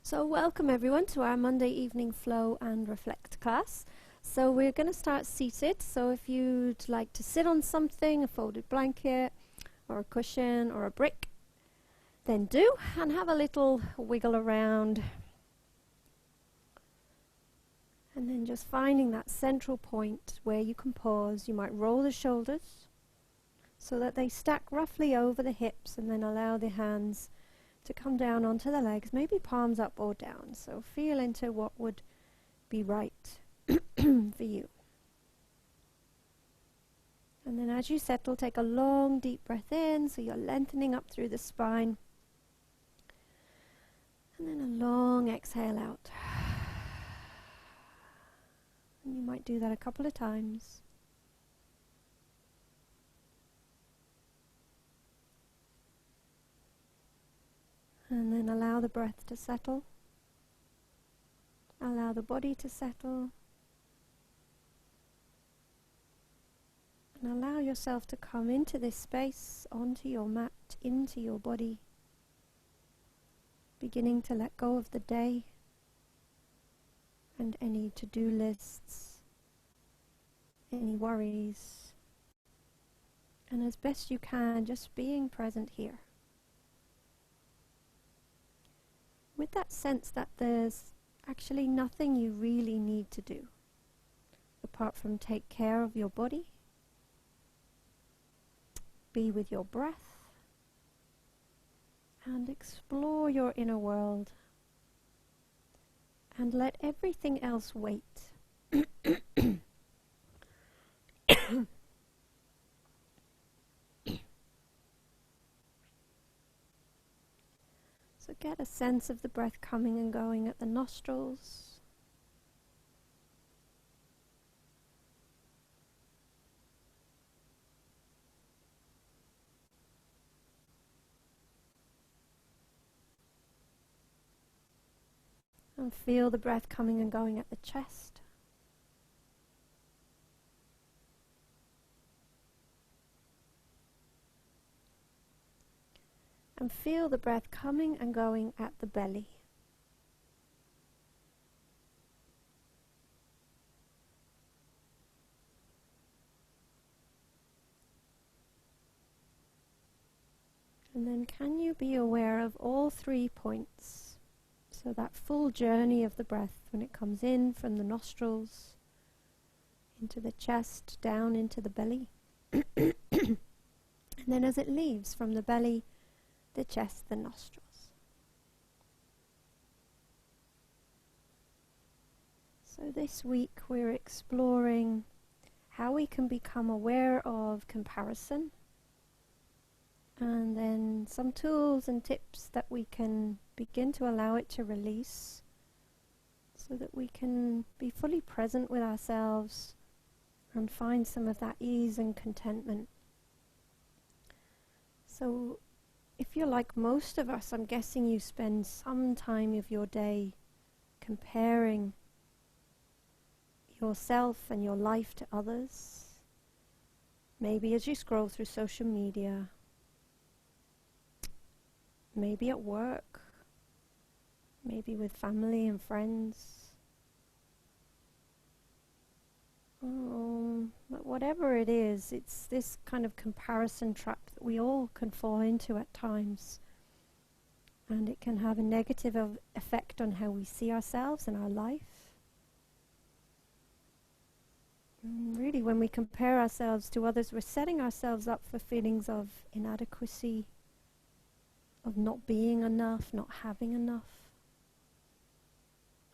So welcome everyone to our Monday evening flow and reflect class. So we're going to start seated. So if you'd like to sit on something, a folded blanket or a cushion or a brick, then do, and have a little wiggle around. And then just finding that central point where you can pause. You might roll the shoulders so that they stack roughly over the hips, and then allow the hands to come down onto the legs, maybe palms up or down. So feel into what would be right for you. And then as you settle, take a long deep breath in, so you're lengthening up through the spine. And then a long exhale out. And you might do that a couple of times. And then allow the breath to settle. Allow the body to settle. And allow yourself to come into this space, onto your mat, into your body. Beginning to let go of the day and any to-do lists, any worries. And as best you can, just being present here. With that sense that there's actually nothing you really need to do apart from take care of your body, be with your breath, and explore your inner world, and let everything else wait. So get a sense of the breath coming and going at the nostrils. And feel the breath coming and going at the chest. And feel the breath coming and going at the belly. And then can you be aware of all 3 points? So that full journey of the breath when it comes in from the nostrils, into the chest, down into the belly. And then as it leaves from the belly, the chest, the nostrils. So this week we're exploring how we can become aware of comparison, and then some tools and tips that we can begin to allow it to release, so that we can be fully present with ourselves and find some of that ease and contentment. So if you're like most of us, I'm guessing you spend some time of your day comparing yourself and your life to others. Maybe as you scroll through social media, maybe at work, maybe with family and friends. But whatever it is, it's this kind of comparison trap that we all can fall into at times. And it can have a negative effect on how we see ourselves and our life. Really, when we compare ourselves to others, we're setting ourselves up for feelings of inadequacy, of not being enough, not having enough.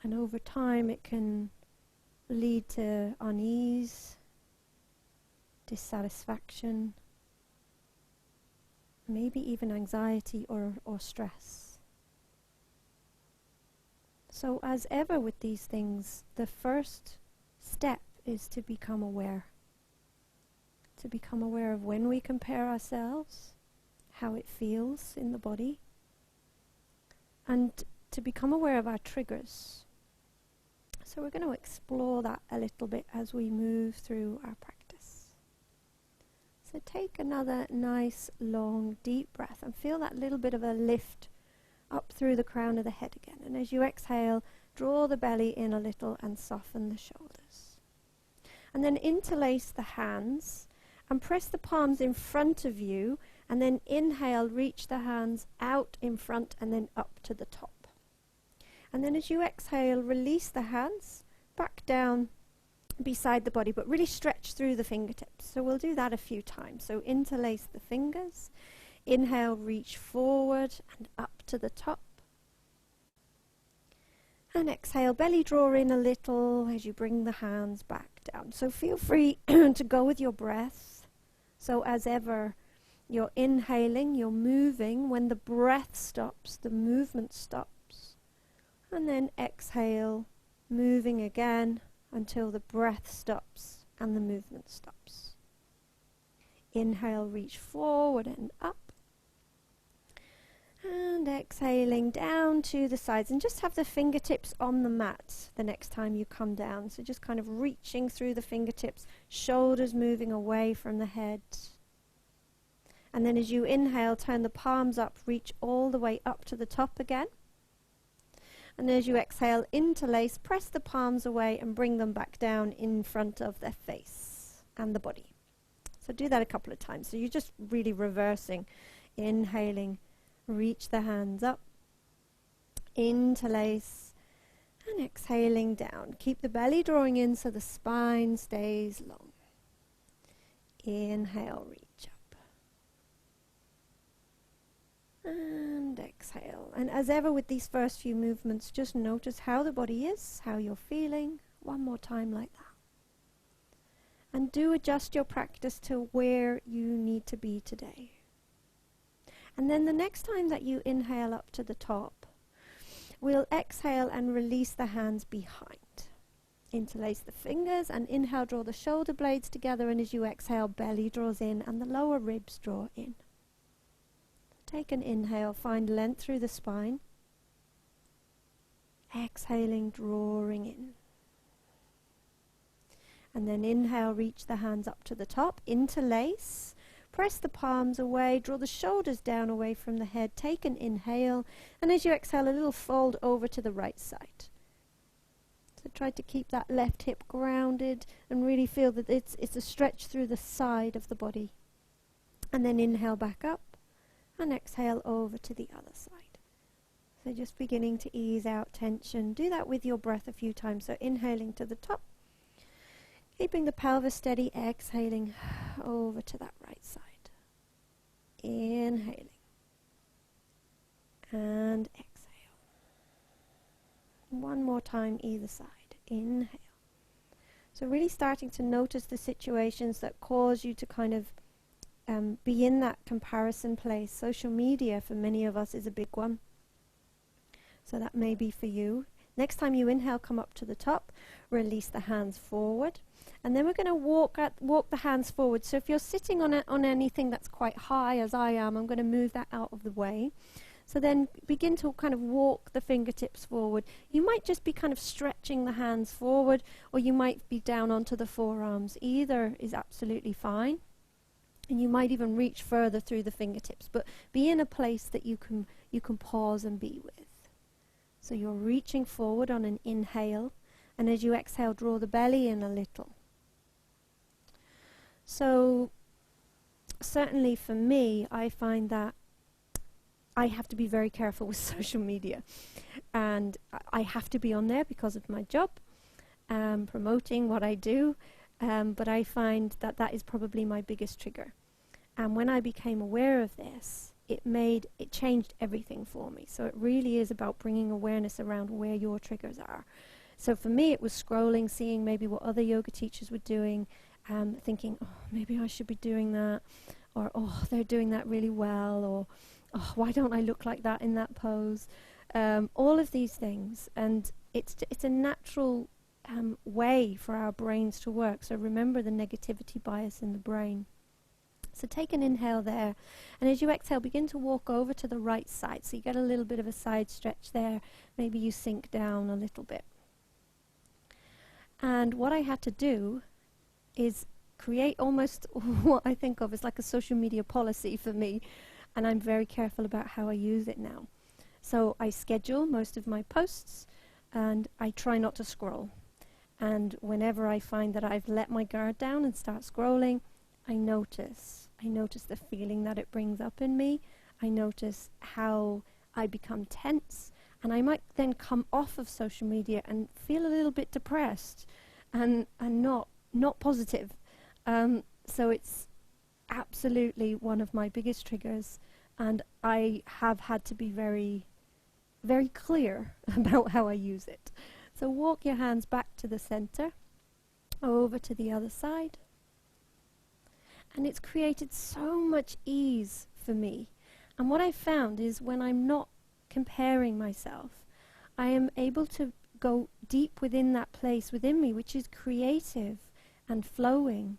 And over time it can lead to unease, dissatisfaction, maybe even anxiety or stress. So as ever with these things, the first step is to become aware. To become aware of when we compare ourselves, how it feels in the body, and to become aware of our triggers. So we're going to explore that a little bit as we move through our practice. So take another nice, long, deep breath and feel that little bit of a lift up through the crown of the head again. And as you exhale, draw the belly in a little and soften the shoulders. And then interlace the hands and press the palms in front of you, and then inhale, reach the hands out in front and then up to the top. And then as you exhale, release the hands back down beside the body, but really stretch through the fingertips. So we'll do that a few times. So interlace the fingers, inhale, reach forward and up to the top. And exhale, belly draw in a little as you bring the hands back down. So feel free to go with your breath. So as ever, you're inhaling, you're moving. When the breath stops, the movement stops. And then exhale, moving again until the breath stops and the movement stops. Inhale, reach forward and up. And exhaling down to the sides, and just have the fingertips on the mat the next time you come down. So just kind of reaching through the fingertips, shoulders moving away from the head. And then as you inhale, turn the palms up, reach all the way up to the top again. And as you exhale, interlace, press the palms away and bring them back down in front of their face and the body. So do that a couple of times. So you're just really reversing, inhaling, reach the hands up, interlace, and exhaling down. Keep the belly drawing in so the spine stays long. Inhale, reach up. And exhale. And as ever with these first few movements, just notice how the body is, how you're feeling. One more time like that. And do adjust your practice to where you need to be today. And then the next time that you inhale up to the top, we'll exhale and release the hands behind. Interlace the fingers and inhale, draw the shoulder blades together, and as you exhale, belly draws in and the lower ribs draw in. Take an inhale, find length through the spine. Exhaling, drawing in. And then inhale, reach the hands up to the top, interlace. Press the palms away, draw the shoulders down away from the head, take an inhale, and as you exhale, a little fold over to the right side. So try to keep that left hip grounded and really feel that it's a stretch through the side of the body. And then inhale back up and exhale over to the other side. So just beginning to ease out tension. Do that with your breath a few times. So inhaling to the top, keeping the pelvis steady, exhaling over to that right side. Inhaling. And exhale. One more time either side. Inhale. So really starting to notice the situations that cause you to kind of be in that comparison place. Social media for many of us is a big one. So that may be for you. Next time you inhale, come up to the top, release the hands forward. And then we're going to walk the hands forward. So if you're sitting on anything that's quite high, as I am, I'm going to move that out of the way. So then begin to kind of walk the fingertips forward. You might just be kind of stretching the hands forward, or you might be down onto the forearms. Either is absolutely fine. And you might even reach further through the fingertips, but be in a place that you can pause and be with. So you're reaching forward on an inhale, and as you exhale, draw the belly in a little. So certainly for me, I find that I have to be very careful with social media, and I have to be on there because of my job, promoting what I do, but I find that that is probably my biggest trigger. And when I became aware of this, it changed everything for me. So it really is about bringing awareness around where your triggers are. So for me, it was scrolling, seeing maybe what other yoga teachers were doing, thinking, oh, maybe I should be doing that, or oh, they're doing that really well, or oh, why don't I look like that in that pose? All of these things, and it's a natural way for our brains to work. So remember the negativity bias in the brain. So take an inhale there, and as you exhale, begin to walk over to the right side. So you get a little bit of a side stretch there. Maybe you sink down a little bit. And what I had to do is create almost what I think of as like a social media policy for me, and I'm very careful about how I use it now. So I schedule most of my posts and I try not to scroll. And whenever I find that I've let my guard down and start scrolling, I notice the feeling that it brings up in me. I notice how I become tense, and I might then come off of social media and feel a little bit depressed and not positive. So it's absolutely one of my biggest triggers, and I have had to be very, very clear about how I use it. So walk your hands back to the center, over to the other side. And it's created so much ease for me. And what I found is when I'm not comparing myself, I am able to go deep within that place within me, which is creative and flowing.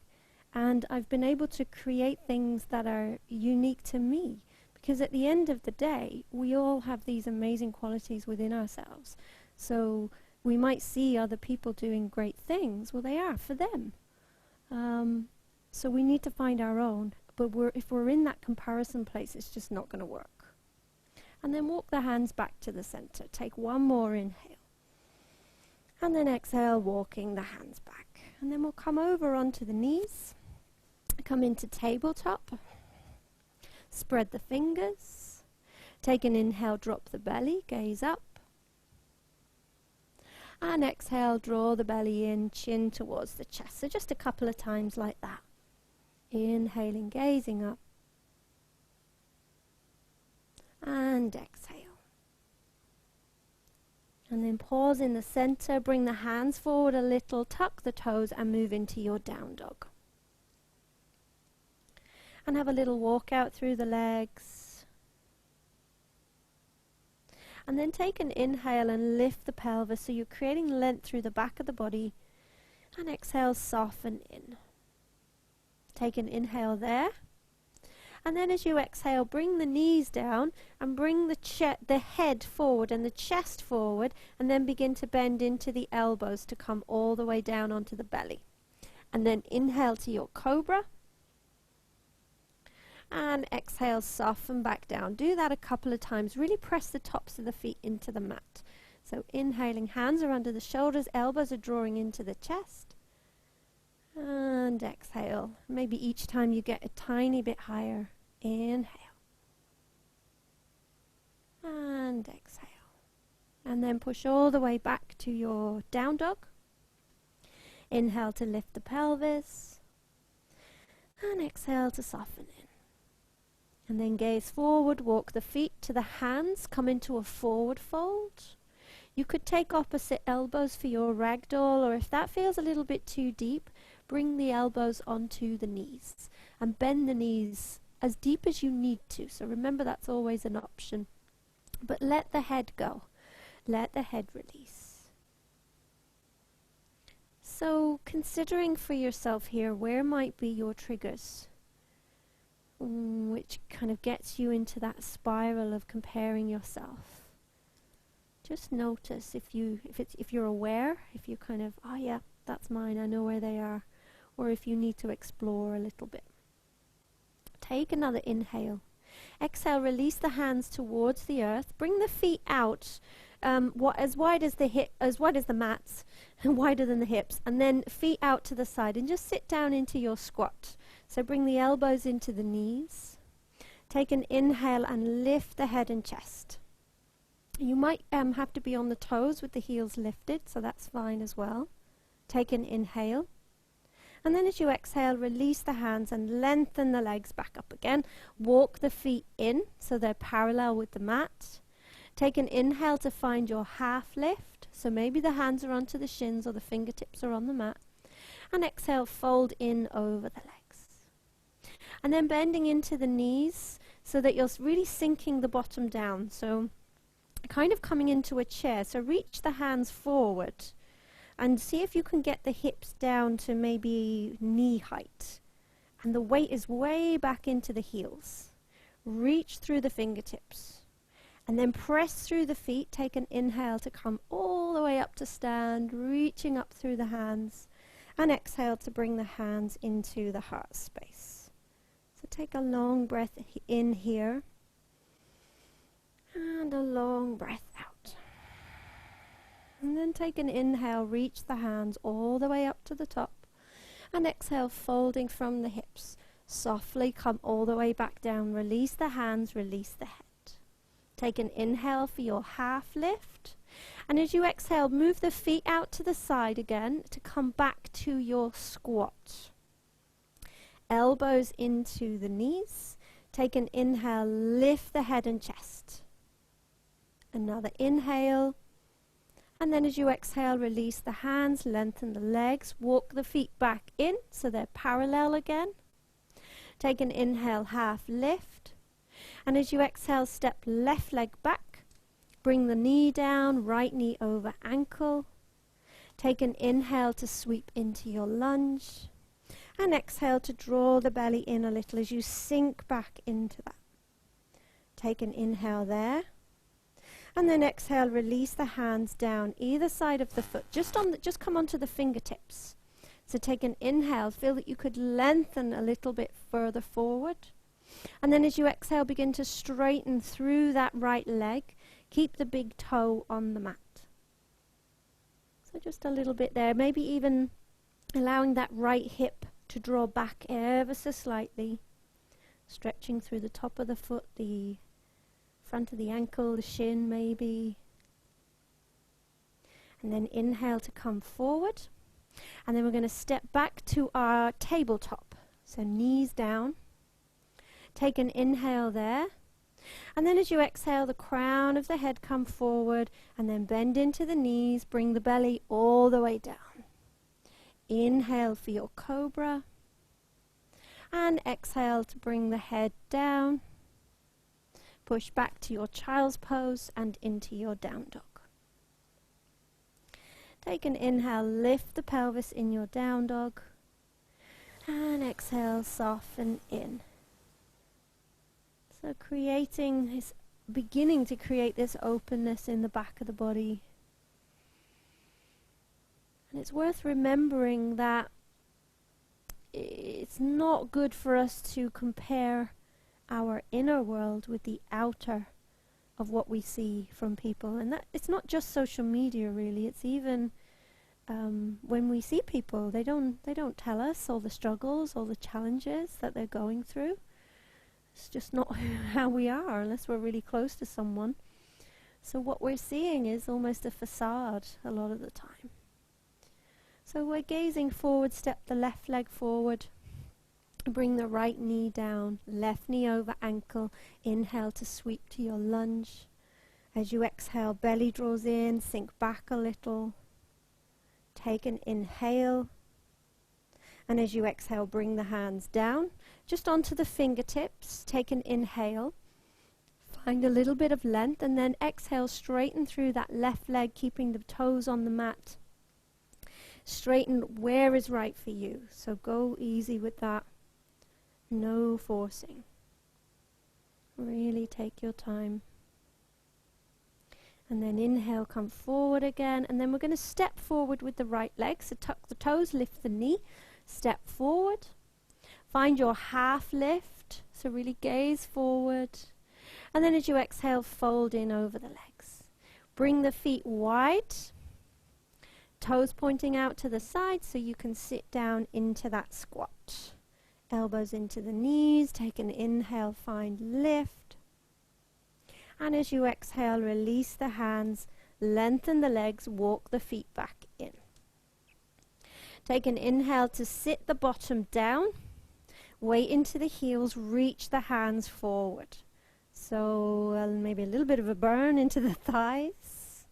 And I've been able to create things that are unique to me. Because at the end of the day, we all have these amazing qualities within ourselves. So we might see other people doing great things. Well, they are for them. So we need to find our own. But if we're in that comparison place, it's just not going to work. And then walk the hands back to the center. Take one more inhale. And then exhale, walking the hands back. And then we'll come over onto the knees. Come into tabletop. Spread the fingers. Take an inhale, drop the belly, gaze up. And exhale, draw the belly in, chin towards the chest. So just a couple of times like that. Inhaling, gazing up. And exhale. And then pause in the center, bring the hands forward a little, tuck the toes and move into your down dog. And have a little walk out through the legs. And then take an inhale and lift the pelvis so you're creating length through the back of the body. And exhale, soften in. Take an inhale there. And then as you exhale, bring the knees down and bring the head forward and the chest forward, and then begin to bend into the elbows to come all the way down onto the belly. And then inhale to your cobra. And exhale, soften back down. Do that a couple of times. Really press the tops of the feet into the mat. So inhaling, hands are under the shoulders, elbows are drawing into the chest. And exhale. Maybe each time you get a tiny bit higher. Inhale. And exhale. And then push all the way back to your down dog. Inhale to lift the pelvis. And exhale to soften in. And then gaze forward, walk the feet to the hands, come into a forward fold. You could take opposite elbows for your ragdoll, or if that feels a little bit too deep, bring the elbows onto the knees and bend the knees as deep as you need to. So remember, that's always an option. But let the head go. Let the head release. So considering for yourself here, where might be your triggers? Which kind of gets you into that spiral of comparing yourself. Just notice if you're aware, if you kind of, oh yeah, that's mine, I know where they are, or if you need to explore a little bit. Take another inhale. Exhale, release the hands towards the earth. Bring the feet out as wide as the mats, and wider than the hips, and then feet out to the side, and just sit down into your squat. So bring the elbows into the knees. Take an inhale and lift the head and chest. You might have to be on the toes with the heels lifted, so that's fine as well. Take an inhale. And then as you exhale, release the hands and lengthen the legs back up again. Walk the feet in so they're parallel with the mat. Take an inhale to find your half lift. So maybe the hands are onto the shins or the fingertips are on the mat. And exhale, fold in over the legs. And then bending into the knees so that you're really sinking the bottom down. So kind of coming into a chair. So reach the hands forward and see if you can get the hips down to maybe knee height. And the weight is way back into the heels. Reach through the fingertips. And then press through the feet. Take an inhale to come all the way up to stand, reaching up through the hands. And exhale to bring the hands into the heart space. So take a long breath in here. And a long breath out. And then take an inhale, reach the hands all the way up to the top. And exhale, folding from the hips. Softly come all the way back down. Release the hands, release the head. Take an inhale for your half lift. And as you exhale, move the feet out to the side again to come back to your squat. Elbows into the knees. Take an inhale, lift the head and chest. Another inhale. And then as you exhale, release the hands, lengthen the legs, walk the feet back in so they're parallel again. Take an inhale, half lift. And as you exhale, step left leg back. Bring the knee down, right knee over ankle. Take an inhale to sweep into your lunge. And exhale to draw the belly in a little as you sink back into that. Take an inhale there. And then exhale, release the hands down either side of the foot. Just come onto the fingertips. So take an inhale, feel that you could lengthen a little bit further forward. And then as you exhale, begin to straighten through that right leg. Keep the big toe on the mat. So just a little bit there, maybe even allowing that right hip to draw back ever so slightly. Stretching through the top of the foot, the front of the ankle, the shin maybe. And then inhale to come forward. And then we're going to step back to our tabletop. So knees down. Take an inhale there. And then as you exhale, the crown of the head come forward. And then bend into the knees. Bring the belly all the way down. Inhale for your cobra. And exhale to bring the head down. Push back to your child's pose and into your down dog. Take an inhale, lift the pelvis in your down dog. And exhale, soften in. So beginning to create this openness in the back of the body. And it's worth remembering that it's not good for us to compare our inner world with the outer of what we see from people. And that it's not just social media really, it's even when we see people, they don't tell us all the struggles, all the challenges that they're going through. It's just not how we are unless we're really close to someone. So what we're seeing is almost a facade a lot of the time. So we're gazing forward, step the left leg forward. Bring the right knee down, left knee over ankle. Inhale to sweep to your lunge. As you exhale, belly draws in, sink back a little. Take an inhale. And as you exhale, bring the hands down, just onto the fingertips. Take an inhale. Find a little bit of length and then exhale, straighten through that left leg, keeping the toes on the mat. Straighten where is right for you. So go easy with that. No forcing. Really take your time. And then inhale, come forward again. And then we're going to step forward with the right leg. So tuck the toes, lift the knee. Step forward. Find your half lift. So really gaze forward. And then as you exhale, fold in over the legs. Bring the feet wide. Toes pointing out to the side so you can sit down into that squat. Elbows into the knees, take an inhale, find lift. And as you exhale, release the hands, lengthen the legs, walk the feet back in. Take an inhale to sit the bottom down, weight into the heels, reach the hands forward. So maybe a little bit of a burn into the thighs.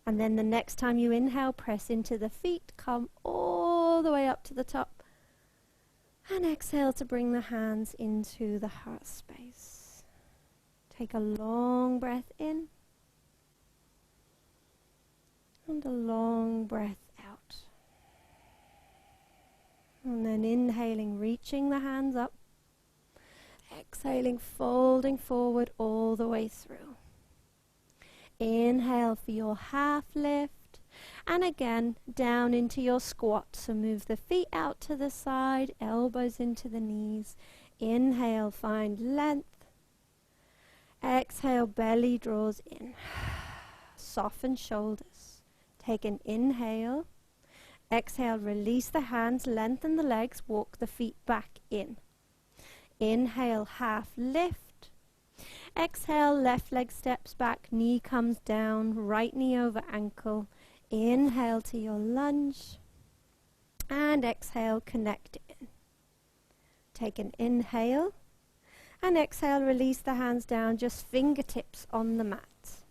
And then the next time you inhale, press into the feet, come all the way up to the top. And exhale to bring the hands into the heart space. Take a long breath in. And a long breath out. And then inhaling, reaching the hands up. Exhaling, folding forward all the way through. Inhale for your half lift. And again, down into your squat. So move the feet out to the side, elbows into the knees. Inhale, find length. Exhale, belly draws in. Soften shoulders. Take an inhale. Exhale, release the hands, lengthen the legs, walk the feet back in. Inhale, half lift. Exhale, left leg steps back, knee comes down, right knee over ankle. Inhale to your lunge. And exhale, connect in. Take an inhale. And exhale, release the hands down, just fingertips on the mat.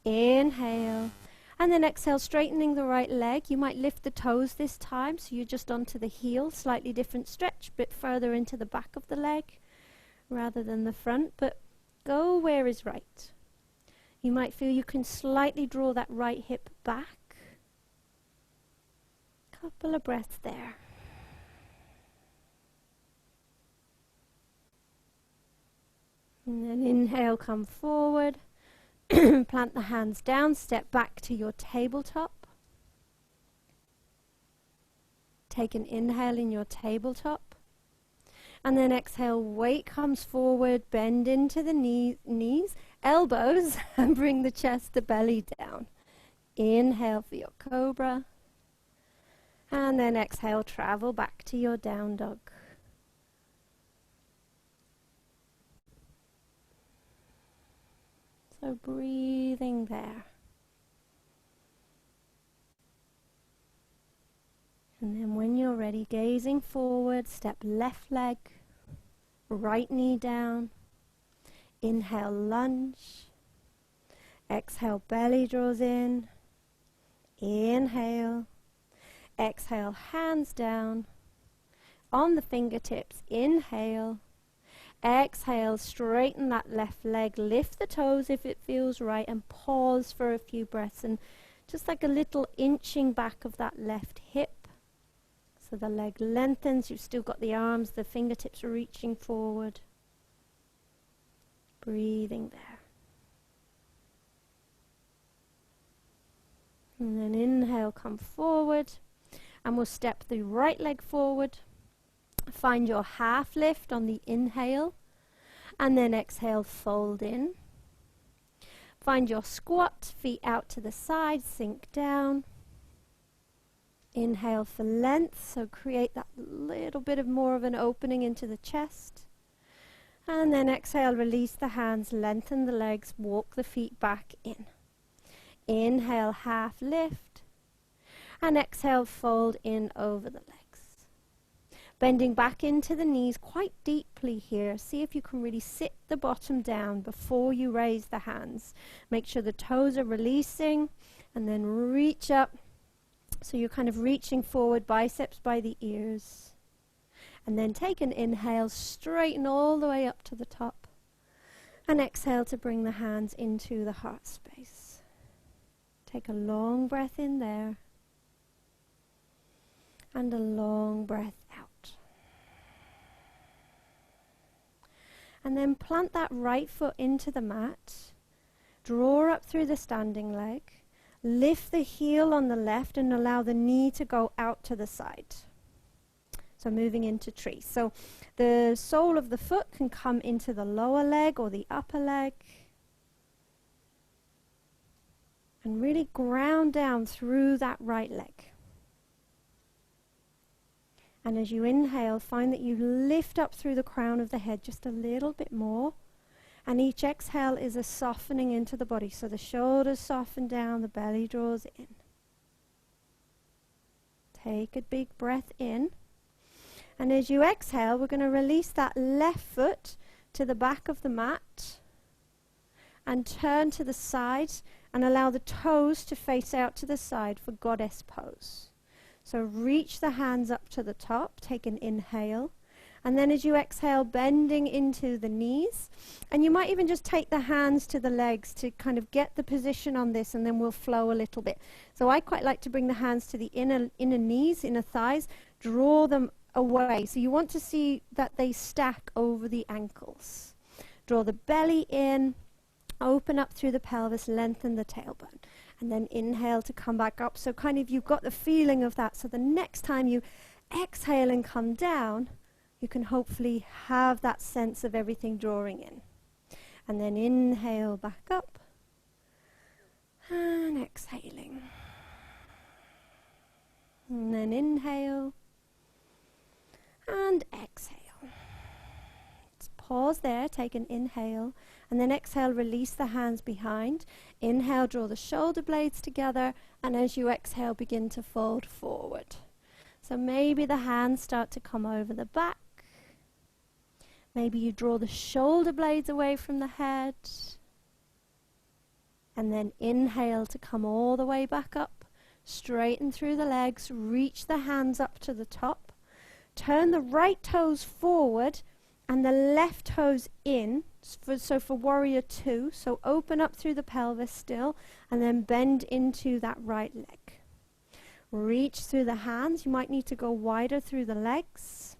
Inhale. And then exhale, straightening the right leg. You might lift the toes this time, so you're just onto the heel. Slightly different stretch, bit further into the back of the leg rather than the front, but go where is right. You might feel you can slightly draw that right hip back. Couple of breaths there. And then inhale, come forward. Plant the hands down, step back to your tabletop. Take an inhale in your tabletop. And then exhale, weight comes forward, bend into the knees, elbows, and bring the chest, the belly down. Inhale for your cobra. And then exhale, travel back to your down dog. So breathing there. And then when you're ready, gazing forward, step left leg, right knee down. Inhale, lunge. Exhale, belly draws in. Inhale. Exhale, hands down. On the fingertips, inhale. Exhale, straighten that left leg, lift the toes if it feels right, and pause for a few breaths, and just like a little inching back of that left hip. So the leg lengthens, you've still got the arms, the fingertips reaching forward. Breathing there. And then inhale, come forward, and we'll step the right leg forward. Find your half lift on the inhale, and then exhale, fold in. Find your squat, feet out to the side, sink down. Inhale for length, so create that little bit of more of an opening into the chest. And then exhale, release the hands, lengthen the legs, walk the feet back in. Inhale, half lift, and exhale, fold in over the legs. Bending back into the knees quite deeply here. See if you can really sit the bottom down before you raise the hands. Make sure the toes are releasing, and then reach up. So you're kind of reaching forward, biceps by the ears. And then take an inhale, straighten all the way up to the top. And exhale to bring the hands into the heart space. Take a long breath in there. And a long breath out. And then plant that right foot into the mat. Draw up through the standing leg. Lift the heel on the left and allow the knee to go out to the side. So moving into tree. So the sole of the foot can come into the lower leg or the upper leg. And really ground down through that right leg. And as you inhale, find that you lift up through the crown of the head just a little bit more. And each exhale is a softening into the body. So the shoulders soften down, the belly draws in. Take a big breath in. And as you exhale, we're going to release that left foot to the back of the mat. And turn to the side and allow the toes to face out to the side for goddess pose. So reach the hands up to the top, take an inhale, and then as you exhale, bending into the knees, and you might even just take the hands to the legs to kind of get the position on this, and then we'll flow a little bit. So I quite like to bring the hands to the inner knees, inner thighs, draw them away. So you want to see that they stack over the ankles. Draw the belly in, open up through the pelvis, lengthen the tailbone. And then inhale to come back up. So kind of you've got the feeling of that. So the next time you exhale and come down, you can hopefully have that sense of everything drawing in. And then inhale back up. And exhaling. And then inhale. And exhale. Just pause there, take an inhale. And then exhale, release the hands behind. Inhale, draw the shoulder blades together. And as you exhale, begin to fold forward. So maybe the hands start to come over the back. Maybe you draw the shoulder blades away from the head. And then inhale to come all the way back up. Straighten through the legs. Reach the hands up to the top. Turn the right toes forward and the left toes in. So for warrior two. So open up through the pelvis still. And then bend into that right leg. Reach through the hands. You might need to go wider through the legs.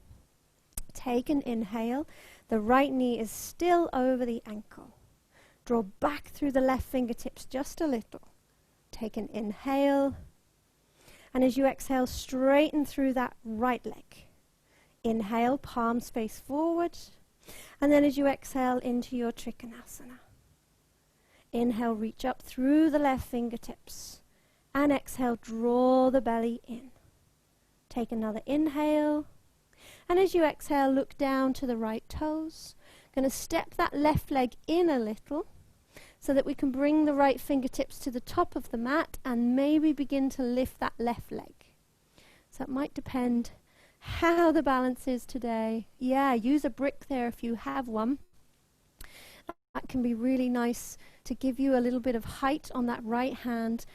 Take an inhale. The right knee is still over the ankle. Draw back through the left fingertips just a little. Take an inhale. And as you exhale, straighten through that right leg. Inhale, palms face forward. And then as you exhale into your Trikonasana. Inhale, reach up through the left fingertips. And exhale, draw the belly in. Take another inhale. And as you exhale, look down to the right toes. Going to step that left leg in a little so that we can bring the right fingertips to the top of the mat and maybe begin to lift that left leg. So it might depend how the balance is today. Yeah, use a brick there if you have one. That can be really nice to give you a little bit of height on that right hand.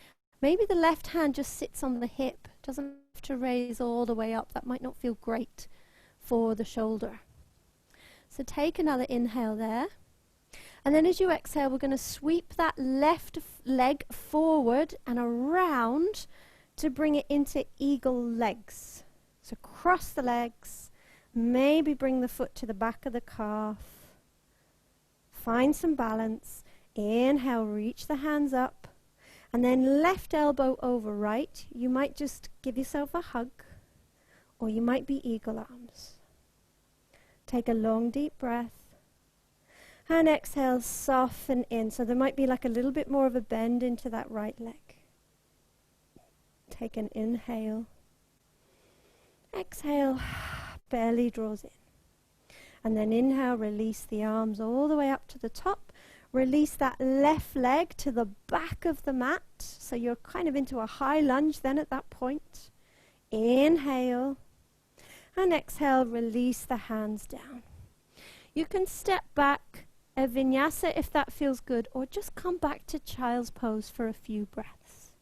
Maybe the left hand just sits on the hip, doesn't have to raise all the way up. That might not feel great for the shoulder. So take another inhale there. And then as you exhale, we're going to sweep that left leg forward and around to bring it into eagle legs. So cross the legs, maybe bring the foot to the back of the calf. Find some balance. Inhale, reach the hands up. And then left elbow over right. You might just give yourself a hug, or you might be eagle arms. Take a long deep breath. And exhale, soften in. So there might be like a little bit more of a bend into that right leg. Take an inhale. Exhale, belly draws in. And then inhale, release the arms all the way up to the top. Release that left leg to the back of the mat. So you're kind of into a high lunge then at that point. Inhale. And exhale, release the hands down. You can step back a vinyasa if that feels good, or just come back to child's pose for a few breaths.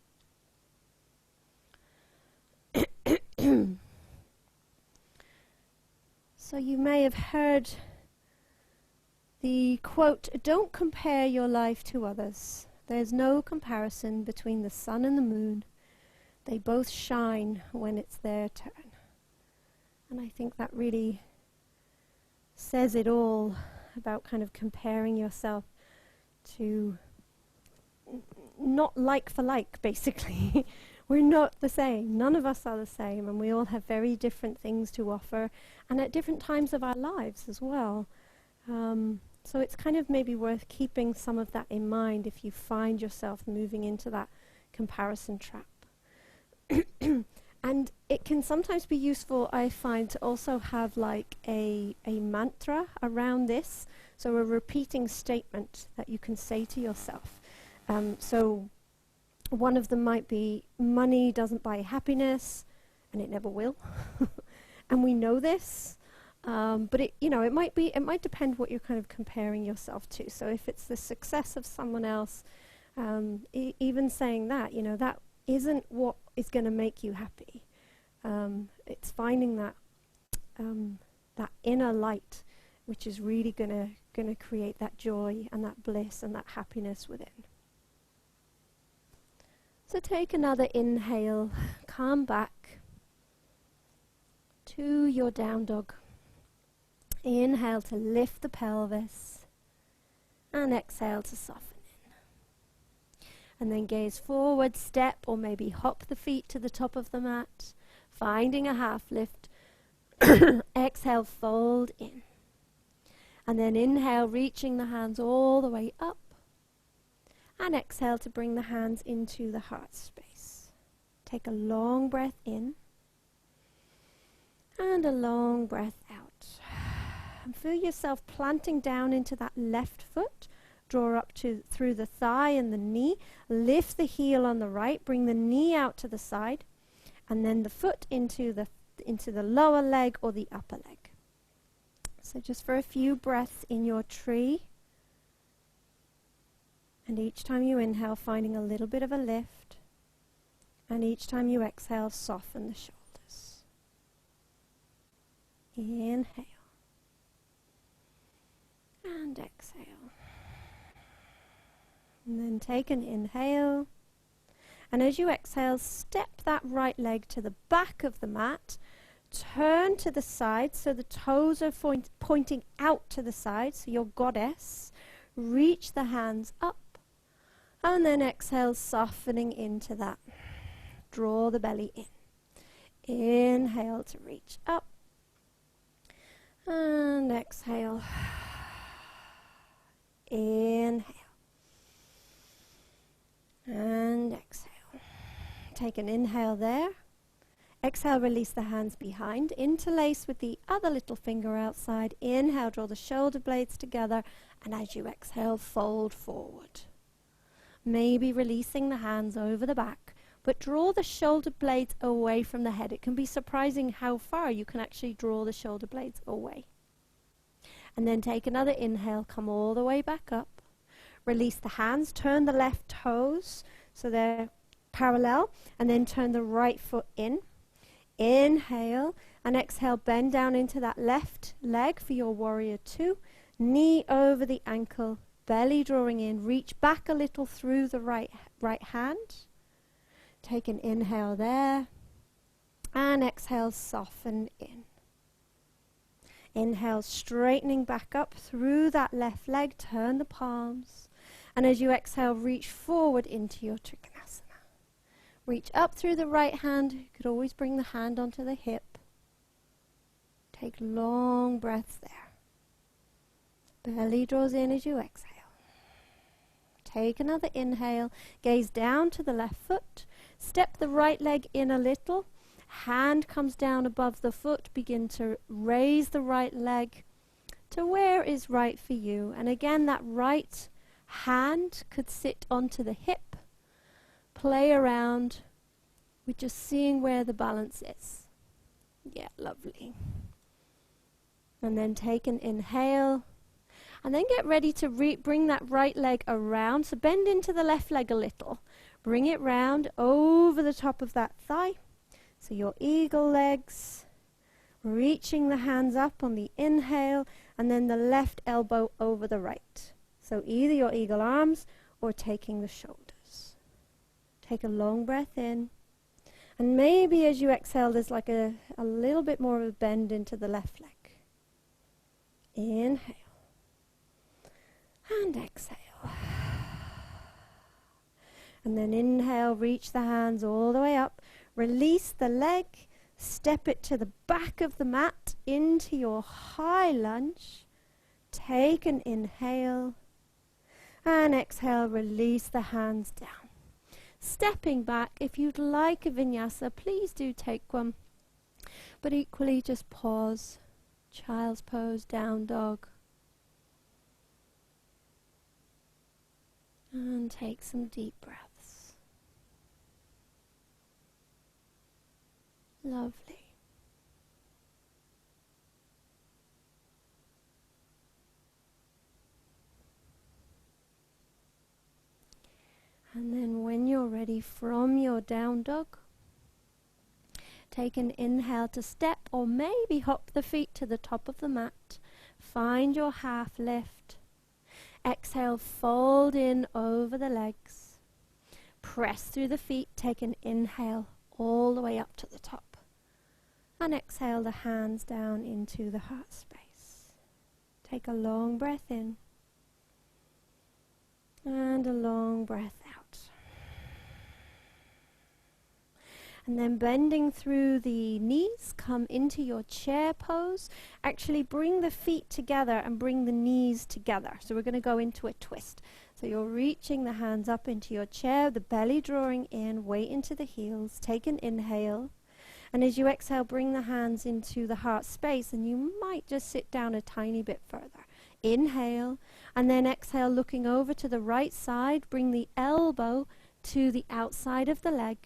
So you may have heard the quote, "Don't compare your life to others. There's no comparison between the sun and the moon. They both shine when it's their turn." And I think that really says it all about kind of comparing yourself to not like for like, basically. We're not the same. None of us are the same, and we all have very different things to offer, and at different times of our lives as well. So it's kind of maybe worth keeping some of that in mind if you find yourself moving into that comparison trap. And it can sometimes be useful, I find, to also have like a mantra around this. So a repeating statement that you can say to yourself. So one of them might be, money doesn't buy happiness, and it never will. And we know this. But it might depend what you're kind of comparing yourself to. So if it's the success of someone else, even saying that, that isn't what is going to make you happy. It's finding that that inner light, which is really going to create that joy and that bliss and that happiness within. So take another inhale, come back to your down dog. Inhale to lift the pelvis, and exhale to soften in. And then gaze forward, step, or maybe hop the feet to the top of the mat, finding a half lift. Exhale, fold in. And then inhale, reaching the hands all the way up. And exhale to bring the hands into the heart space. Take a long breath in. And a long breath out. And feel yourself planting down into that left foot. Draw up through the thigh and the knee. Lift the heel on the right. Bring the knee out to the side. And then the foot into the lower leg or the upper leg. So just for a few breaths in your tree. And each time you inhale, finding a little bit of a lift. And each time you exhale, soften the shoulders. Inhale. And exhale. And then take an inhale. And as you exhale, step that right leg to the back of the mat. Turn to the side so the toes are pointing out to the side, so your goddess. Reach the hands up. And then exhale, softening into that. Draw the belly in. Inhale to reach up. And exhale. Inhale. And exhale. Take an inhale there. Exhale, release the hands behind. Interlace with the other little finger outside. Inhale, draw the shoulder blades together. And as you exhale, fold forward. Maybe releasing the hands over the back. But draw the shoulder blades away from the head. It can be surprising how far you can actually draw the shoulder blades away. And then take another inhale, come all the way back up. Release the hands, turn the left toes so they're parallel, and then turn the right foot in. Inhale, and exhale, bend down into that left leg for your warrior two. Knee over the ankle, belly drawing in, reach back a little through the right hand. Take an inhale there, and exhale, soften in. Inhale, straightening back up through that left leg, turn the palms. And as you exhale, reach forward into your Trikonasana. Reach up through the right hand. You could always bring the hand onto the hip. Take long breaths there. Belly draws in as you exhale. Take another inhale. Gaze down to the left foot. Step the right leg in a little. Hand comes down above the foot. Begin to raise the right leg to where is right for you. And again, that right hand could sit onto the hip. Play around with just seeing where the balance is. Yeah, lovely. And then take an inhale. And then get ready to bring that right leg around. So bend into the left leg a little. Bring it round over the top of that thigh. So your eagle legs, reaching the hands up on the inhale, and then the left elbow over the right. So either your eagle arms or taking the shoulders. Take a long breath in. And maybe as you exhale, there's like a little bit more of a bend into the left leg. Inhale. And exhale. And then inhale, reach the hands all the way up. Release the leg, step it to the back of the mat into your high lunge. Take an inhale and exhale, release the hands down. Stepping back, if you'd like a vinyasa, please do take one. But equally just pause, child's pose, down dog. And take some deep breaths. Lovely. And then when you're ready from your down dog, take an inhale to step or maybe hop the feet to the top of the mat. Find your half lift. Exhale, fold in over the legs. Press through the feet, take an inhale all the way up to the top. And exhale the hands down into the heart space. Take a long breath in. And a long breath out. And then bending through the knees, come into your chair pose. Actually bring the feet together and bring the knees together. So we're going to go into a twist. So you're reaching the hands up into your chair, the belly drawing in, weight into the heels. Take an inhale. And as you exhale, bring the hands into the heart space, and you might just sit down a tiny bit further. Inhale, and then exhale, looking over to the right side. Bring the elbow to the outside of the leg.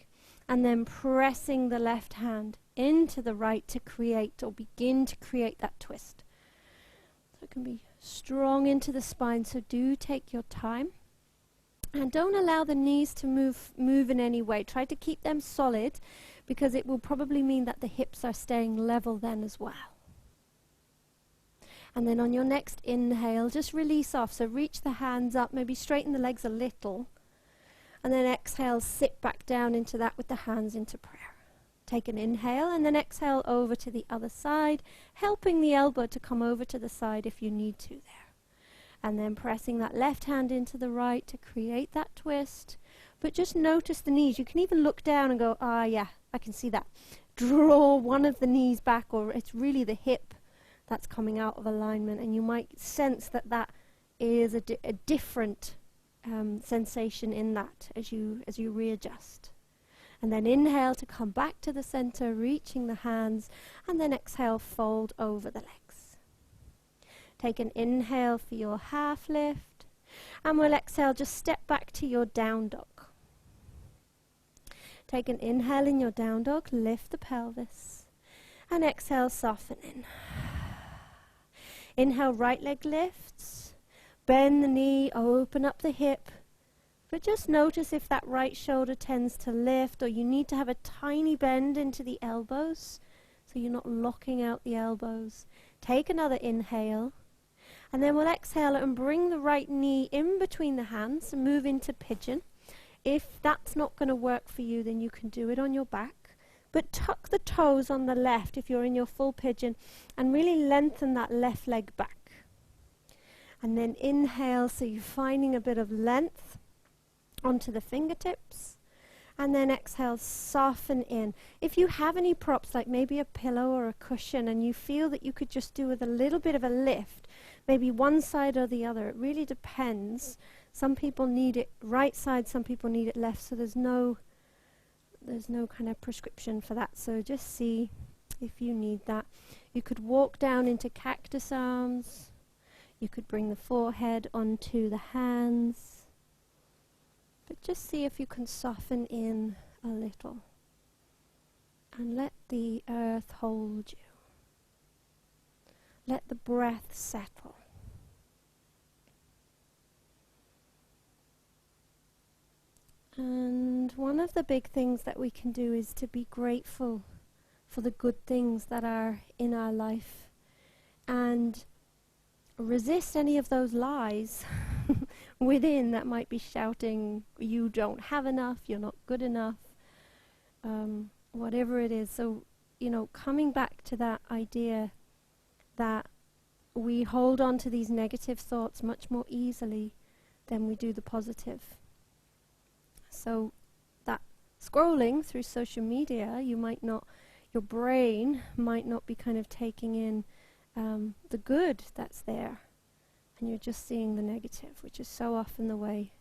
And then pressing the left hand into the right to create or begin to create that twist. So it can be strong into the spine, so do take your time. And don't allow the knees to move in any way. Try to keep them solid, because it will probably mean that the hips are staying level then as well. And then on your next inhale, just release off. So reach the hands up, maybe straighten the legs a little. And then exhale, sit back down into that with the hands into prayer. Take an inhale and then exhale over to the other side, helping the elbow to come over to the side if you need to there. And then pressing that left hand into the right to create that twist. But just notice the knees. You can even look down and go, ah, yeah, I can see that. Draw one of the knees back, or it's really the hip that's coming out of alignment. And you might sense that that is a different sensation in that as you readjust. And then inhale to come back to the center, reaching the hands, and then exhale, fold over the legs. Take an inhale for your half lift, and we'll exhale, just step back to your down dog. Take an inhale in your down dog, lift the pelvis, and exhale, soften in. Inhale, right leg lifts, bend the knee, open up the hip, but just notice if that right shoulder tends to lift, or you need to have a tiny bend into the elbows, so you're not locking out the elbows. Take another inhale, and then we'll exhale and bring the right knee in between the hands and move into pigeon. If that's not going to work for you, then you can do it on your back. But tuck the toes on the left if you're in your full pigeon, and really lengthen that left leg back. And then inhale, so you're finding a bit of length onto the fingertips. And then exhale, soften in. If you have any props, like maybe a pillow or a cushion, and you feel that you could just do with a little bit of a lift, maybe one side or the other, it really depends. Some people need it right side, some people need it left, so there's no kind of prescription for that. So just see if you need that. You could walk down into cactus arms. You could bring the forehead onto the hands. But just see if you can soften in a little. And let the earth hold you. Let the breath settle. And one of the big things that we can do is to be grateful for the good things that are in our life, and resist any of those lies within that might be shouting, you don't have enough, you're not good enough, whatever it is. So, coming back to that idea that we hold on to these negative thoughts much more easily than we do the positive. So that scrolling through social media, your brain might not be kind of taking in the good that's there, and you're just seeing the negative, which is so often the way.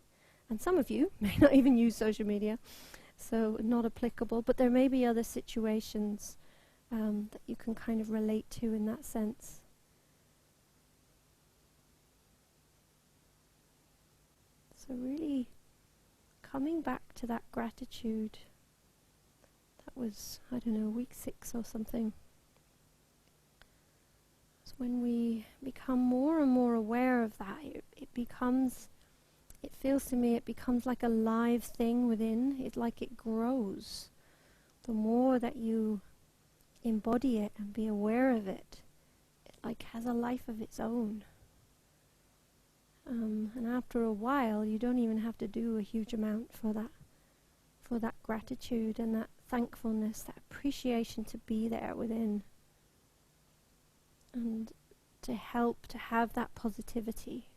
And some of you may not even use social media, so not applicable, but there may be other situations that you can kind of relate to in that sense. So really coming back to that gratitude. That was, week 6 or something. So when we become more and more aware of that, it feels to me it becomes like a live thing within. It's like it grows. The more that you embody it and be aware of it, it like has a life of its own. And after a while, you don't even have to do a huge amount for that gratitude and that thankfulness, that appreciation to be there within, and to help to have that positivity.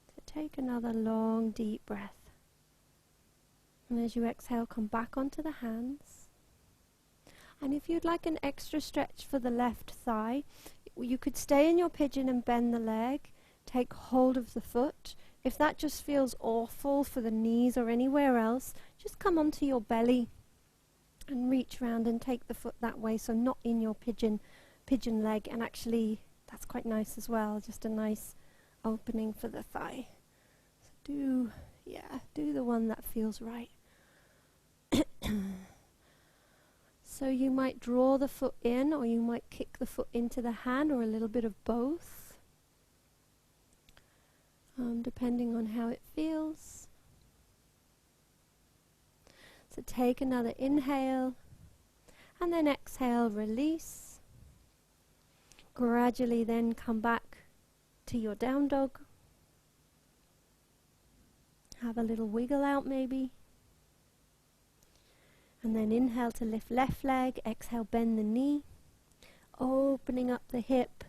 So take another long, deep breath. And as you exhale, come back onto the hands. And if you'd like an extra stretch for the left thigh, you could stay in your pigeon and bend the leg, take hold of the foot. If that just feels awful for the knees or anywhere else, just come onto your belly and reach round and take the foot that way, so not in your pigeon leg, and actually that's quite nice as well, just a nice opening for the thigh. So do the one that feels right. So you might draw the foot in, or you might kick the foot into the hand, or a little bit of both, depending on how it feels. So take another inhale, and then exhale, release. Gradually then come back to your down dog. Have a little wiggle out maybe. And then inhale to lift left leg, exhale, bend the knee, opening up the hip.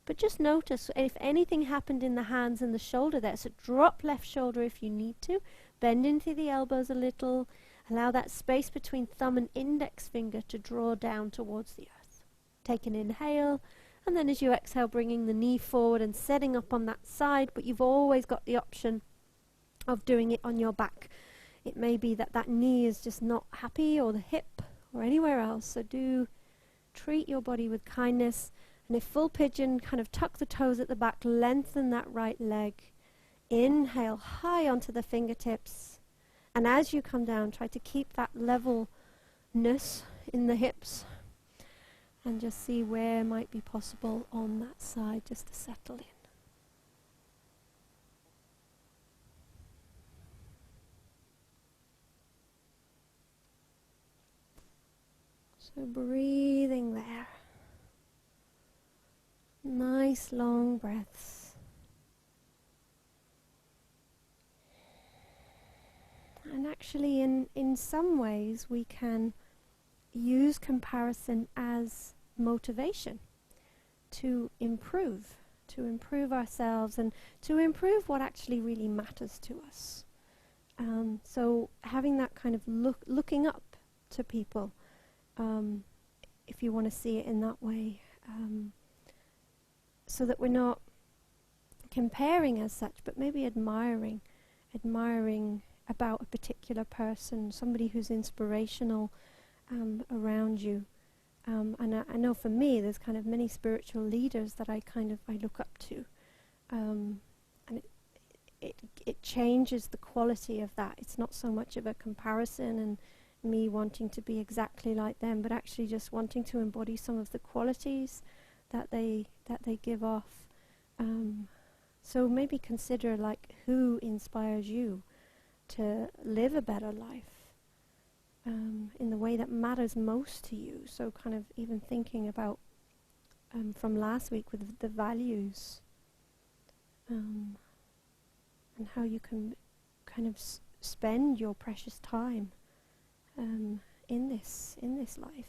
But just notice if anything happened in the hands and the shoulder there, so drop left shoulder if you need to, bend into the elbows a little, allow that space between thumb and index finger to draw down towards the earth. Take an inhale, and then as you exhale, bringing the knee forward and setting up on that side, but you've always got the option of doing it on your back. It may be that that knee is just not happy, or the hip, or anywhere else. So do treat your body with kindness. And if full pigeon, kind of tuck the toes at the back, lengthen that right leg. Inhale high onto the fingertips. And as you come down, try to keep that levelness in the hips. And just see where might be possible on that side, just to settle in. So breathing there. Nice long breaths. And actually in some ways we can use comparison as motivation to improve ourselves and to improve what actually really matters to us. So having that kind of looking up to people, if you want to see it in that way, so that we're not comparing as such, but maybe admiring about a particular person, somebody who's inspirational around you. And I know for me, there's kind of many spiritual leaders that I look up to, and it changes the quality of that. It's not so much of a comparison and me wanting to be exactly like them, but actually just wanting to embody some of the qualities that they give off. So maybe consider like who inspires you to live a better life in the way that matters most to you. So kind of even thinking about from last week with the values, and how you can kind of spend your precious time in this life.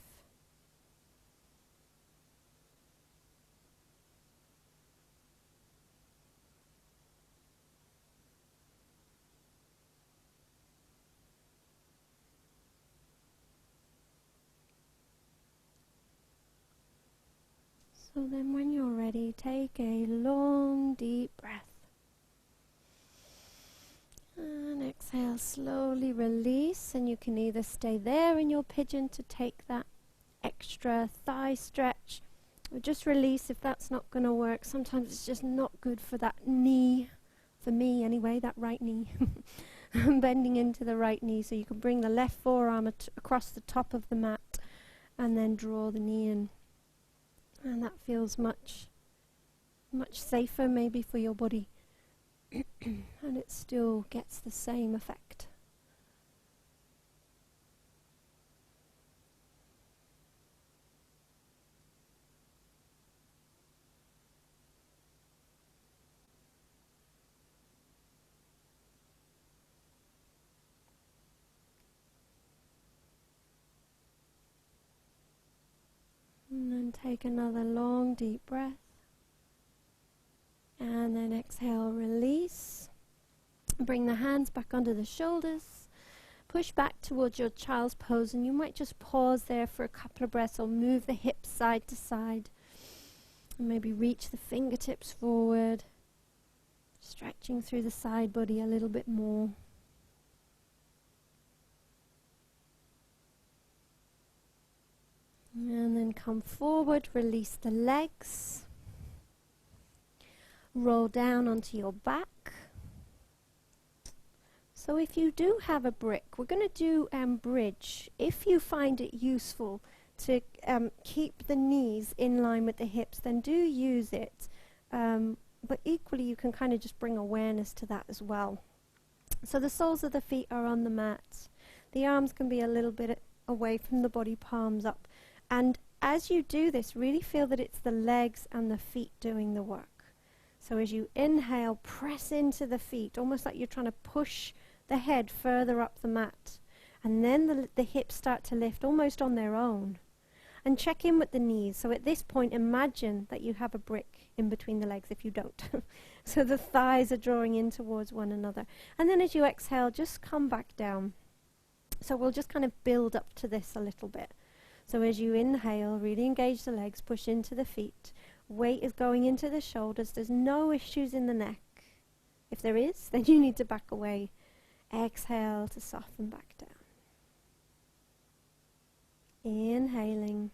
So then when you're ready, take a long, deep breath. And exhale, slowly release, and you can either stay there in your pigeon to take that extra thigh stretch, or just release if that's not going to work. Sometimes it's just not good for that knee, for me anyway, that right knee. Bending into the right knee, so you can bring the left forearm across the top of the mat and then draw the knee in. And that feels much safer maybe for your body. And it still gets the same effect. And then take another long deep breath. And then exhale, release. Bring the hands back under the shoulders. push back towards your child's pose, and you might just pause there for a couple of breaths, or move the hips side to side, and maybe reach the fingertips forward, stretching through the side body a little bit more. And then come forward, release the legs, roll down onto your back. So if you do have a brick, we're going to do bridge. If you find it useful to keep the knees in line with the hips, then do use it. But equally, you can kind of just bring awareness to that as well. So the soles of the feet are on the mat. The arms can be a little bit away from the body, palms up. And as you do this, really feel that it's the legs and the feet doing the work. So as you inhale, press into the feet, almost like you're trying to push the head further up the mat. And then the hips start to lift almost on their own. And check in with the knees. So at this point, imagine that you have a brick in between the legs if you don't. So the thighs are drawing in towards one another. And then as you exhale, just come back down. So we'll just kind of build up to this a little bit. So as you inhale, really engage the legs, push into the feet. Weight is going into the shoulders. There's no issues in the neck. If there is, then you need to back away. Exhale to soften back down. Inhaling.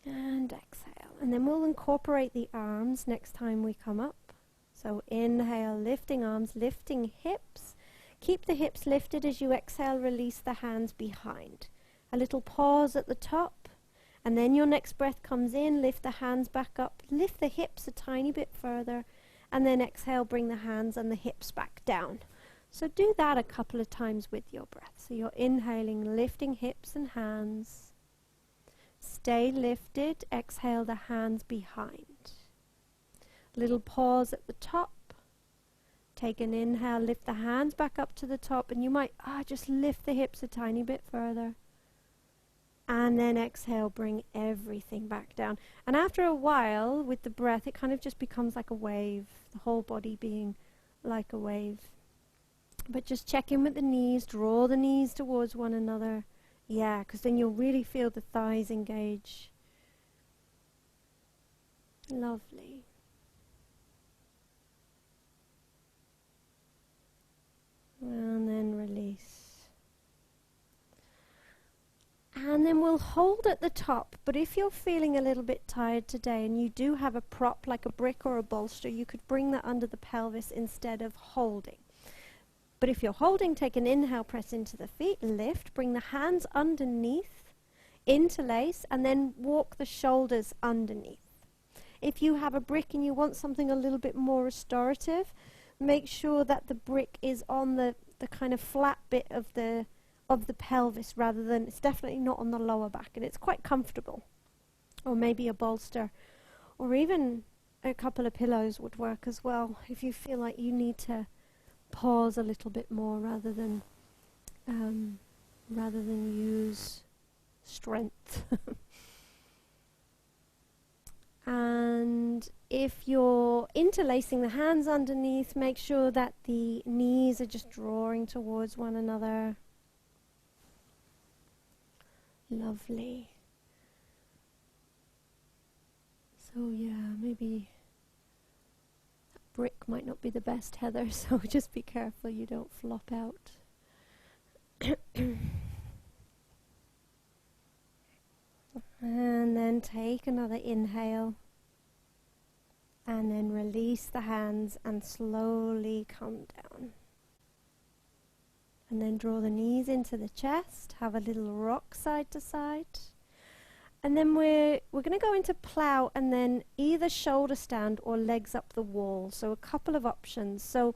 And exhale. And then we'll incorporate the arms next time we come up. So inhale, lifting arms, lifting hips. Keep the hips lifted as you exhale, release the hands behind. A little pause at the top, and then your next breath comes in, lift the hands back up, lift the hips a tiny bit further, and then exhale, bring the hands and the hips back down. So do that a couple of times with your breath. So you're inhaling, lifting hips and hands. Stay lifted, exhale the hands behind. Little pause at the top. Take an inhale, lift the hands back up to the top, and you might just lift the hips a tiny bit further. And then exhale, bring everything back down. And after a while, with the breath, it kind of just becomes like a wave, the whole body being like a wave. But just check in with the knees, draw the knees towards one another. Yeah, because then you'll really feel the thighs engage. Lovely. And then release. And then we'll hold at the top, but if you're feeling a little bit tired today and you do have a prop like a brick or a bolster, you could bring that under the pelvis instead of holding. But if you're holding, take an inhale, press into the feet, lift, bring the hands underneath, interlace, and then walk the shoulders underneath. If you have a brick and you want something a little bit more restorative, make sure that the brick is on the kind of flat bit of the pelvis rather than, it's definitely not on the lower back, and it's quite comfortable. Or maybe a bolster, or even a couple of pillows would work as well if you feel like you need to pause a little bit more rather than use strength. And if you're interlacing the hands underneath, make sure that the knees are just drawing towards one another. Lovely. So yeah, maybe that brick might not be the best, Heather, so just be careful you don't flop out. And then take another inhale. And then release the hands and slowly come down. And then draw the knees into the chest. Have a little rock side to side. And then we're going to go into plow and then either shoulder stand or legs up the wall. So a couple of options. So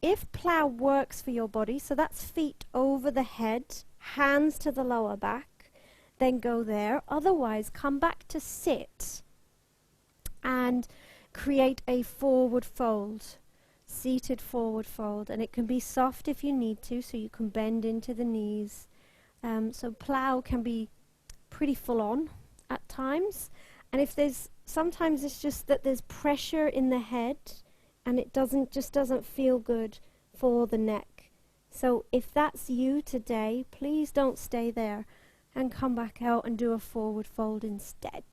if plow works for your body, so that's feet over the head, hands to the lower back, then go there. Otherwise, come back to sit and create a forward fold, seated forward fold, and it can be soft if you need to, so you can bend into the knees. So plow can be pretty full on at times, and if there's, sometimes it's just that there's pressure in the head and it doesn't feel good, for the neck. So if that's you today, please don't stay there and come back out and do a forward fold instead.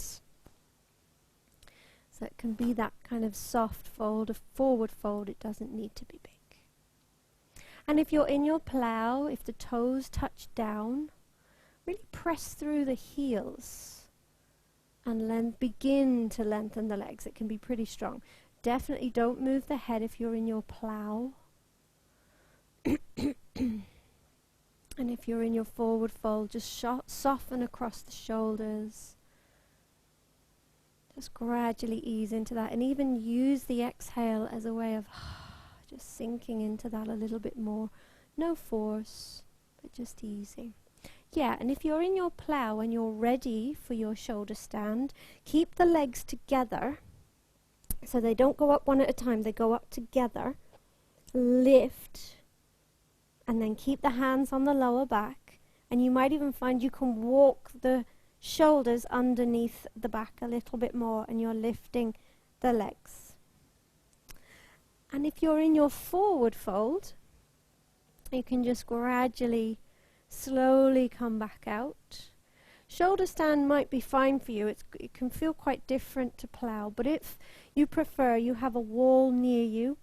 So it can be that kind of soft fold, a forward fold. It doesn't need to be big. And if you're in your plow, if the toes touch down, really press through the heels and begin to lengthen the legs. It can be pretty strong. Definitely don't move the head if you're in your plow. And if you're in your forward fold, just soften across the shoulders. Just gradually ease into that, and even use the exhale as a way of just sinking into that a little bit more. No force, but just easing. Yeah, and if you're in your plow and you're ready for your shoulder stand, keep the legs together so they don't go up one at a time, they go up together. Lift, and then keep the hands on the lower back, and you might even find you can walk the shoulders underneath the back a little bit more, and you're lifting the legs. And if you're in your forward fold, you can just gradually, slowly come back out. Shoulder stand might be fine for you. It can feel quite different to plow, but if you prefer, you have a wall near you,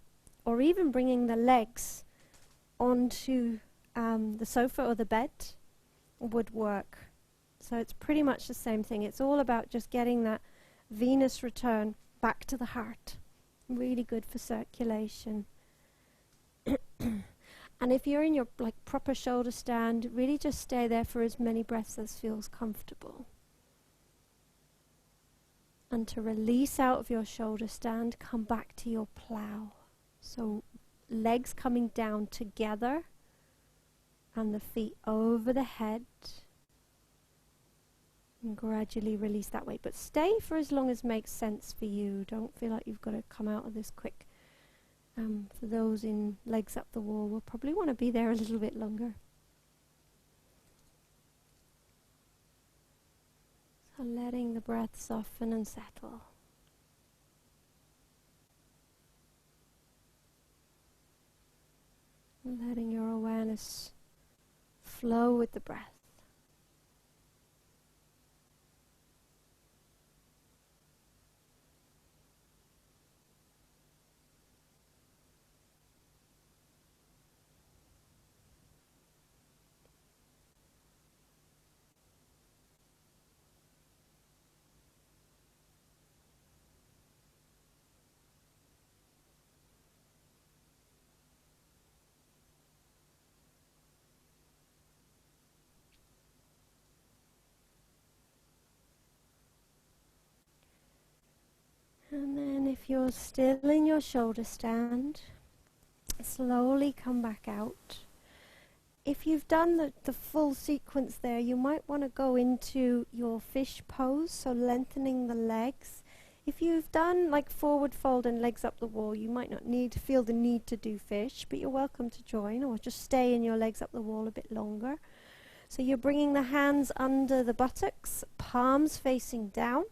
or even bringing the legs onto the sofa or the bed would work. So it's pretty much the same thing. It's all about just getting that venous return back to the heart. Really good for circulation. And if you're in your proper shoulder stand, really just stay there for as many breaths as feels comfortable. And to release out of your shoulder stand, come back to your plow. So legs coming down together and the feet over the head. And gradually release that way. But stay for as long as makes sense for you. Don't feel like you've got to come out of this quick. For those in legs up the wall, we'll probably want to be there a little bit longer. So letting the breath soften and settle. Letting your awareness flow with the breath. And then if you're still in your shoulder stand, slowly come back out. If you've done the full sequence there, you might want to go into your fish pose, so lengthening the legs. If you've done like forward fold and legs up the wall, you might not feel the need to do fish, but you're welcome to join, or just stay in your legs up the wall a bit longer. So you're bringing the hands under the buttocks, palms facing down,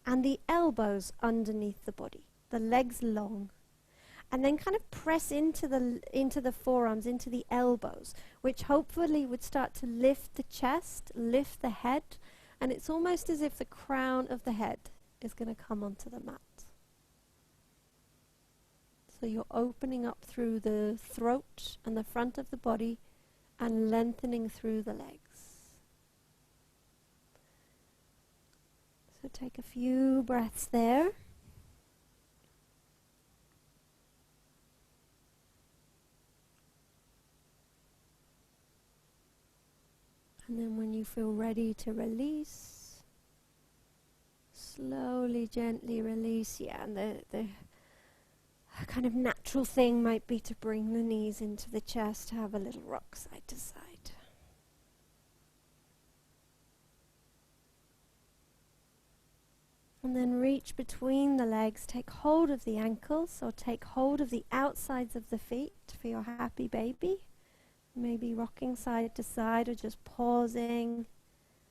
and the elbows underneath the body, the legs long. And then kind of press into the forearms, into the elbows, which hopefully would start to lift the chest, lift the head, and it's almost as if the crown of the head is going to come onto the mat. So you're opening up through the throat and the front of the body and lengthening through the legs. So take a few breaths there. And then when you feel ready to release, slowly, gently release. Yeah, and the kind of natural thing might be to bring the knees into the chest, have a little rock side to side. And then reach between the legs, take hold of the ankles, or take hold of the outsides of the feet for your happy baby. Maybe rocking side to side or just pausing.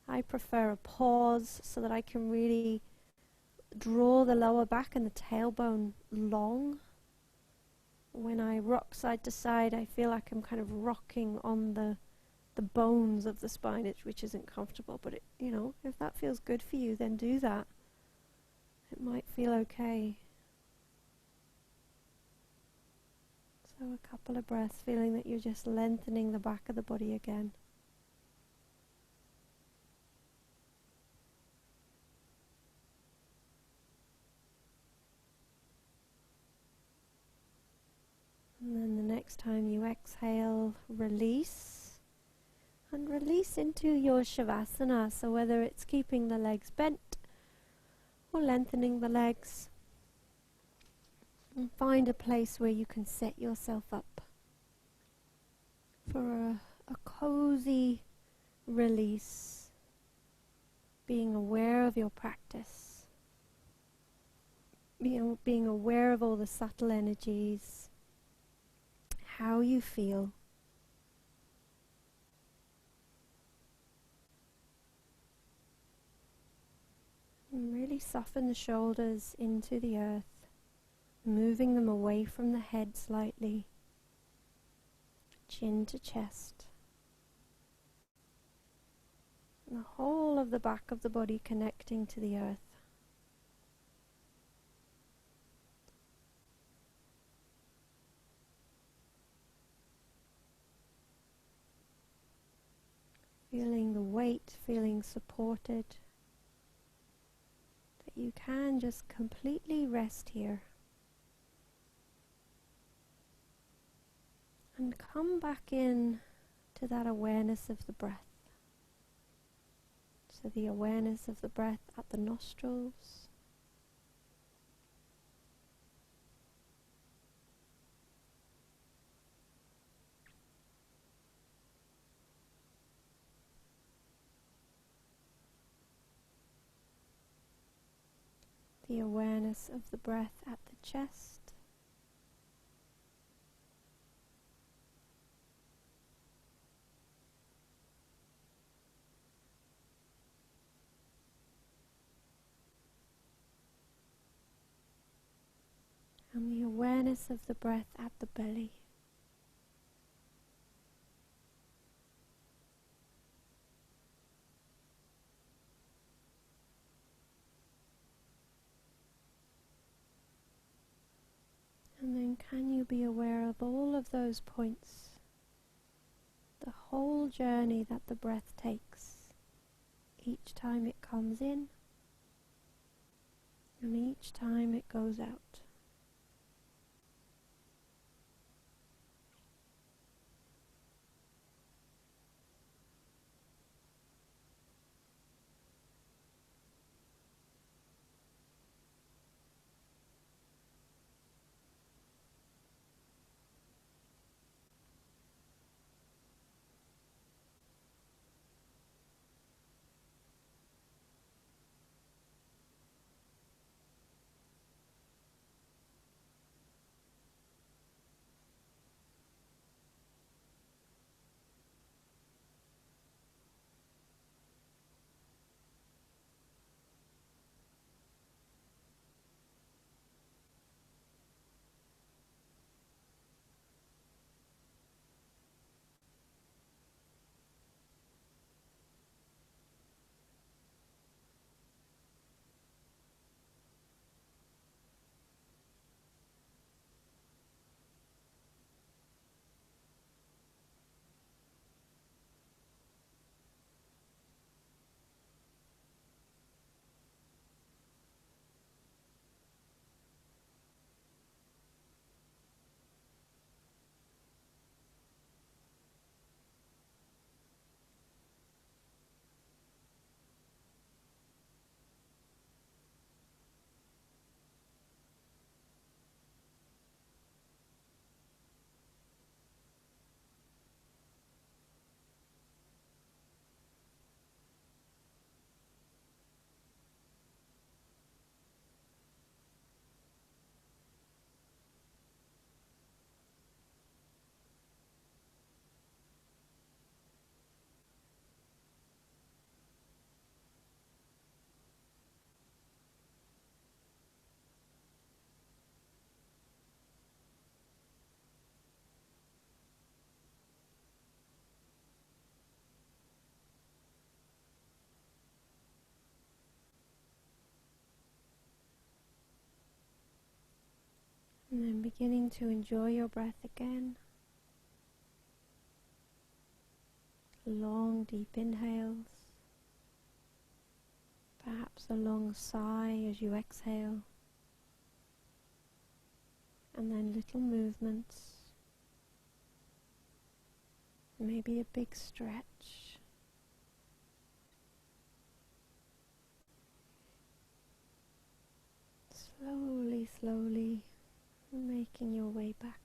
I prefer a pause so that I can really draw the lower back and the tailbone long. when I rock side to side, I feel like I'm kind of rocking on the bones of the spine, which isn't comfortable. But if that feels good for you, then do that. It might feel okay. So a couple of breaths, feeling that you're just lengthening the back of the body again. And then the next time you exhale, release. And release into your Shavasana. So whether it's keeping the legs bent or lengthening the legs. And find a place where you can set yourself up for a cozy release. Being aware of your practice. Being aware of all the subtle energies. How you feel. And really soften the shoulders into the earth, moving them away from the head slightly, chin to chest. And the whole of the back of the body connecting to the earth. Feeling the weight, feeling supported. That you can just completely rest here. And come back in to that awareness of the breath. So the awareness of the breath at the nostrils. The awareness of the breath at the chest. And the awareness of the breath at the belly. And then can you be aware of all of those points, the whole journey that the breath takes, each time it comes in and each time it goes out. beginning to enjoy your breath again. Long, deep inhales. Perhaps a long sigh as you exhale. And then little movements. Maybe a big stretch. Slowly, slowly making your way back.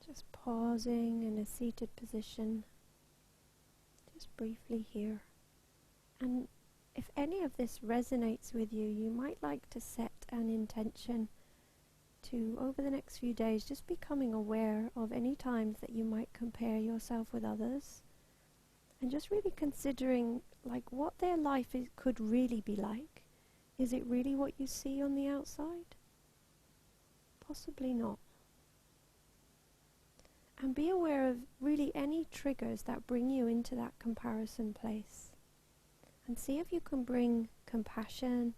Just pausing in a seated position, just briefly here. And if any of this resonates with you, you might like to set an intention to, over the next few days, just becoming aware of any times that you might compare yourself with others, and just really considering like what their life could really be like. Is it really what you see on the outside? Possibly not. And be aware of really any triggers that bring you into that comparison place. And see if you can bring compassion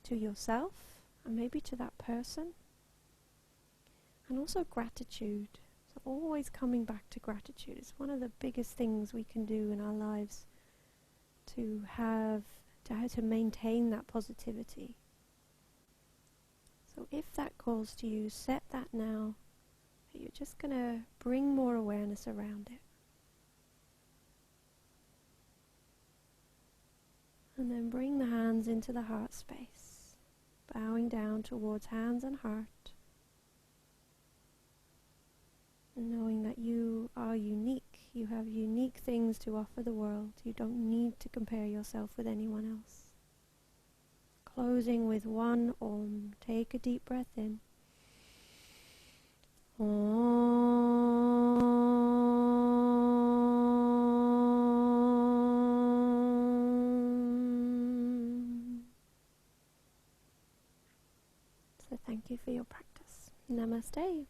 to yourself and maybe to that person. And also gratitude. So always coming back to gratitude. It's one of the biggest things we can do in our lives to maintain that positivity. So if that calls to you, set that now. You're just going to bring more awareness around it. And then bring the hands into the heart space, bowing down towards hands and heart, and knowing that you are unique. You have unique things to offer the world. You don't need to compare yourself with anyone else. Closing with one Om. Take a deep breath in. So thank you for your practice. Namaste.